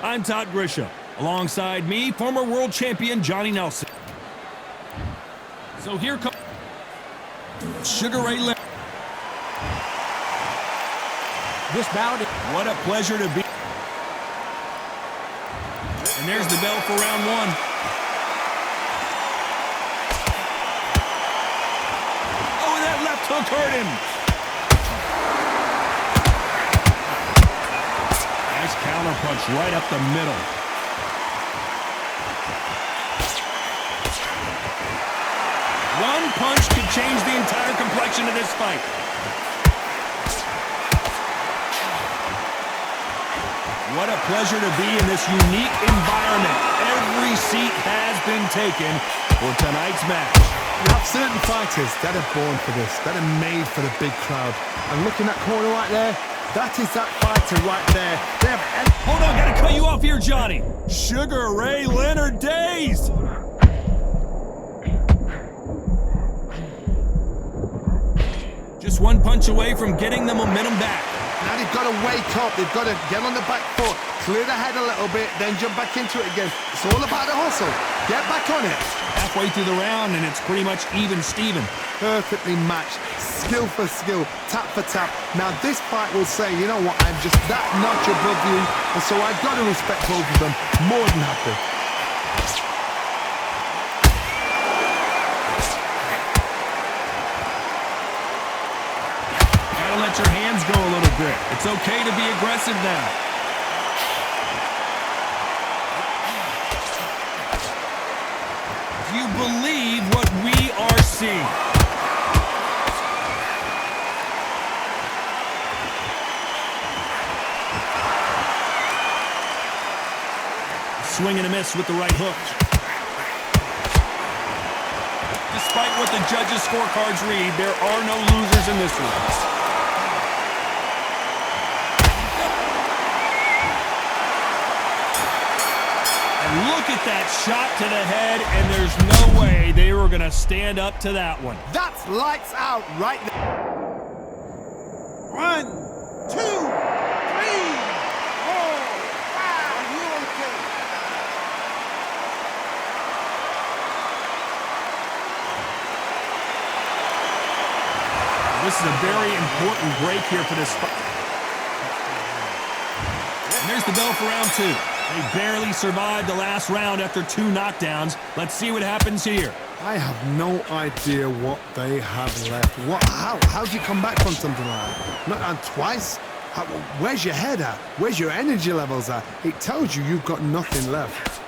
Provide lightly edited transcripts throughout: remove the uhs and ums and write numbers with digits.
I'm Todd Grisham. Alongside me, former world champion Johnny Nelson. So here comes Sugar Ray Leonard. This bout, what a pleasure to be. And there's the bell for round one. Oh, that left hook hurt him. Nice counter punch right up the middle. One punch could change the entire complexion of this fight. What a pleasure to be in this unique environment. Every seat has been taken for tonight's match. You have certain fighters that are born for this, that are made for the big crowd. And look in that corner right there, that is that fighter right there. They have... Hold on, gotta cut you off here, Johnny. Sugar Ray Leonard dazed. Just one punch away from getting the momentum back. Now they've got to wake up, they've got to get on the back foot, clear the head a little bit, then jump back into it again. It's all about the hustle. Get back on it. Halfway through the round, and it's pretty much even Steven. Perfectly matched, skill for skill, tap for tap. Now this fight will say, you know what, I'm just that notch above you, and so I've got to respect both of them more than happy. Let your hands go a little bit. It's okay to be aggressive now. Do you believe what we are seeing? Swing and a miss with the right hook. Despite what the judges' scorecards read, there are no losers in this one. Look at that shot to the head, and there's no way they were going to stand up to that one. That's lights out right there. 1, 2, 3, 4, 5. Are you okay? This is a very important break here for this fight. And there's the bell for round two. They barely survived the last round after 2 knockdowns. Let's see what happens here. I have no idea what they have left. How do you come back from something like that? Not on twice? Where's your head at? Where's your energy levels at? It tells you you've got nothing left.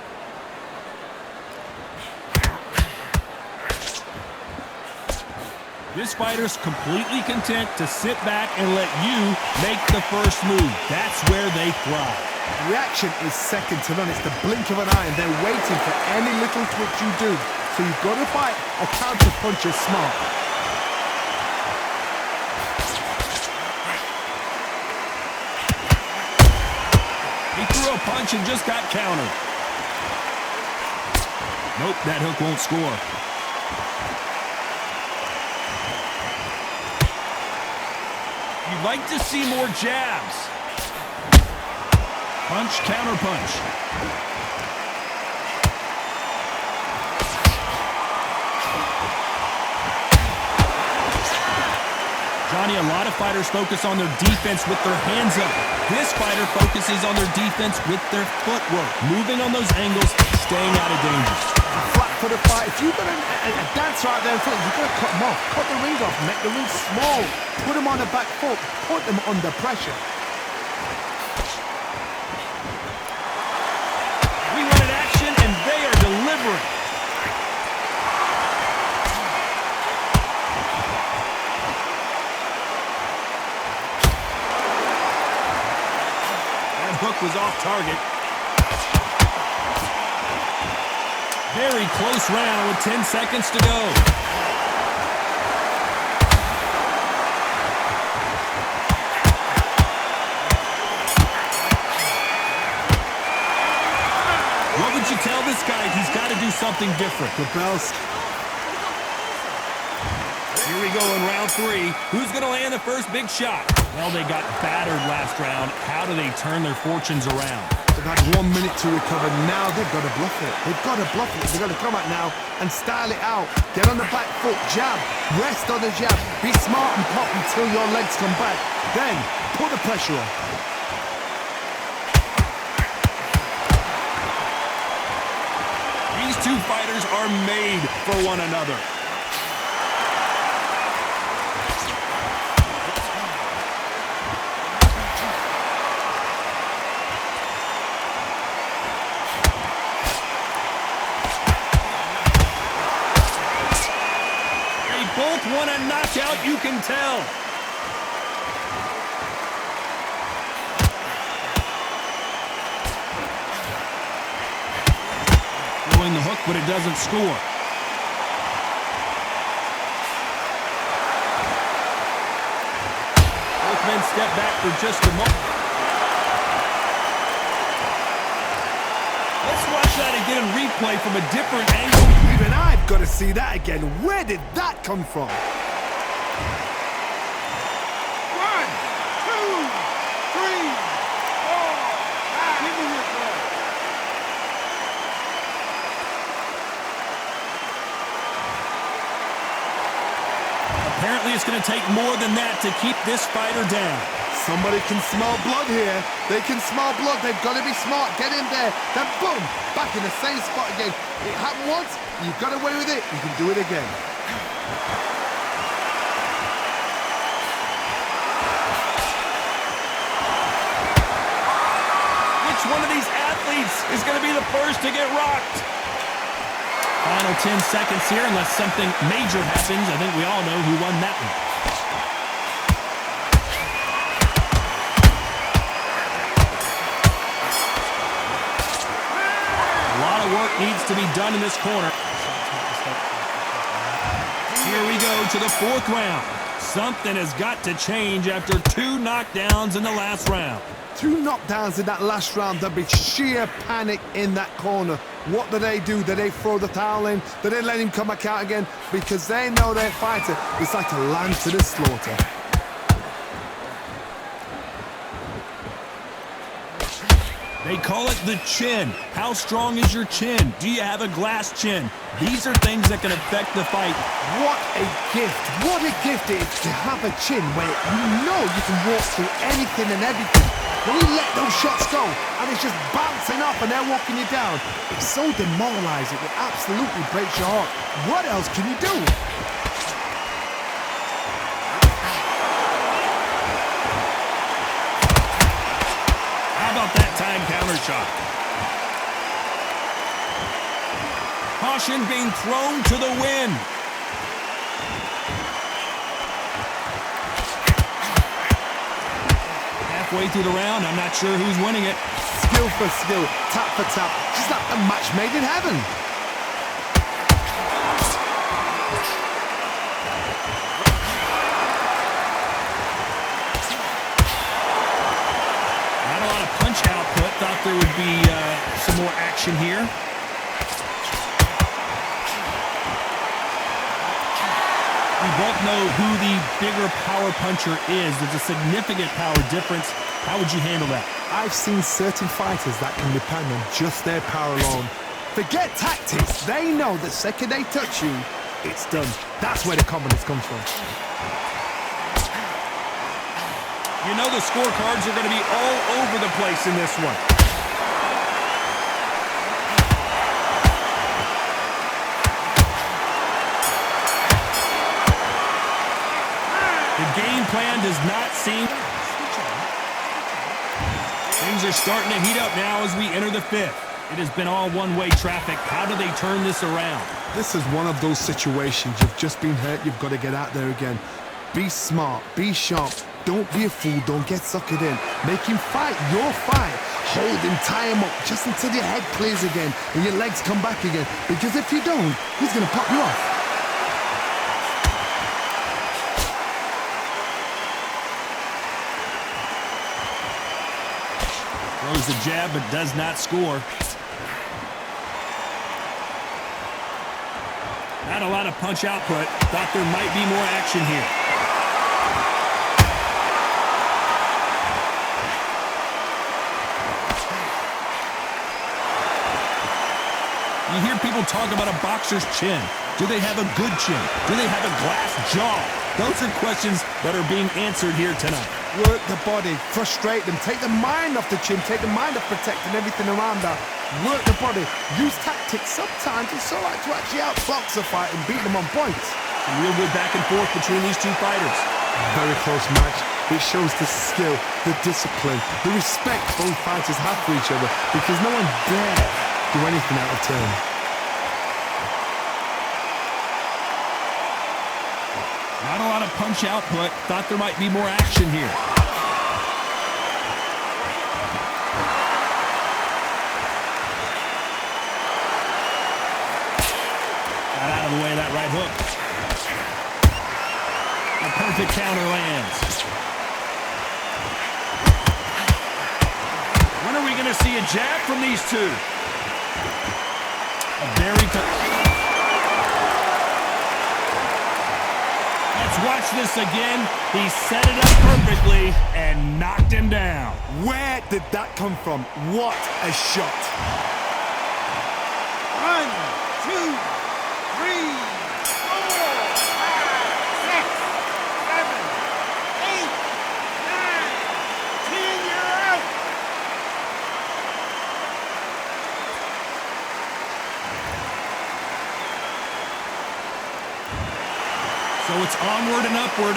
This fighter's completely content to sit back and let you make the first move. That's where they thrive. Reaction is second to none. It's the blink of an eye, and they're waiting for any little twitch you do. So you've got to fight a counter puncher smart. He threw a punch and just got countered. Nope, that hook won't score. You'd like to see more jabs. Punch, counter punch. Johnny, a lot of fighters focus on their defense with their hands up. This fighter focuses on their defense with their footwork, moving on those angles, staying out of danger. Flat for the fight. If you've got a dancer out there in front, you've got to cut them off. Cut the ring off, make the ring small. Put them on the back foot, put them under pressure. We wanted action, and they are delivering. That hook was off target. Very close round with 10 seconds to go. What would you tell this guy? He's got to do something different. The bells. Here we go in round 3. Who's going to land the first big shot? Well, they got battered last round. How do they turn their fortunes around? They've had one to recover. Now they've got to bluff it. They've got to bluff it. They've got to come out now and style it out. Get on the back foot, jab, rest on the jab. Be smart and pop until your legs come back. Then put the pressure on. These two fighters are made for one another. Both want a knockout, you can tell. Throwing the hook, but it doesn't score. Both men step back for just a moment. Let's watch that again in replay from a different angle. Even I've got to see that again. Where did that come from? 1, 2, 3, 4, 5. Give me this one. Apparently it's going to take more than that to keep this fighter down. Somebody can smell blood here. They can smell blood. They've got to be smart. Get in there. Then boom, back in the same spot again. It happened once. You got away with it. You can do it again. Which one of these athletes is going to be the first to get rocked? Final 10 seconds here, unless something major happens. I think we all know who won that one. A lot of work needs to be done in this corner. Here we go to the 4th round. Something has got to change after 2 knockdowns in the last round. 2 knockdowns in that last round. There'll be sheer panic in that corner. What do? Do they throw the towel in? Do they let him come back out again? Because they know their fighter is like a lamb to the slaughter. They call it the chin. How strong is your chin? Do you have a glass chin? These are things that can affect the fight. What a gift. What a gift it is to have a chin where you know you can walk through anything and everything. When you let those shots go and it's just bouncing up and they're walking you down, it's so demoralizing. It absolutely breaks your heart. What else can you do? How about that time counter shot? Caution being thrown to the wind. Halfway through the round, I'm not sure who's winning it. Skill for skill, tap for tap, just like a match made in heaven. Not a lot of punch output. Thought there would be some more action here. We both know who the bigger power puncher is. There's a significant power difference. How would you handle that? I've seen certain fighters that can depend on just their power alone. Forget tactics. They know the second they touch you, it's done. That's where the confidence comes from. You know the scorecards are going to be all over the place in this one. The game plan does not seem... Things are starting to heat up now as we enter the 5th. It has been all one-way traffic. How do they turn this around? This is one of those situations. You've just been hurt. You've got to get out there again. Be smart. Be sharp. Don't be a fool. Don't get suckered in. Make him fight your fight. Hold him, tie him up just until your head clears again and your legs come back again. Because if you don't, he's going to pop you off. Throws the jab, but does not score. Not a lot of punch output. Thought there might be more action here. You hear people talk about a boxer's chin. Do they have a good chin? Do they have a glass jaw? Those are questions that are being answered here tonight. Work the body, frustrate them, take the mind off the chin, take the mind off protecting everything around her. Work the body, use tactics. Sometimes it's all right to actually outbox a fight and beat them on points. Some real good back and forth between these two fighters. Very close match. It shows the skill, the discipline, the respect both fighters have for each other because no one dare do anything out of turn. Not a lot of punch output. Thought there might be more action here. Got out of the way of that right hook. A perfect counter lands. When are we going to see a jab from these two? A very Let's watch this again. He set it up perfectly and knocked him down. Where did that come from? What a shot. 1, 2, 3, 4, 5, 6, 7, 8, 9, 10, you're out. So it's onward and upward.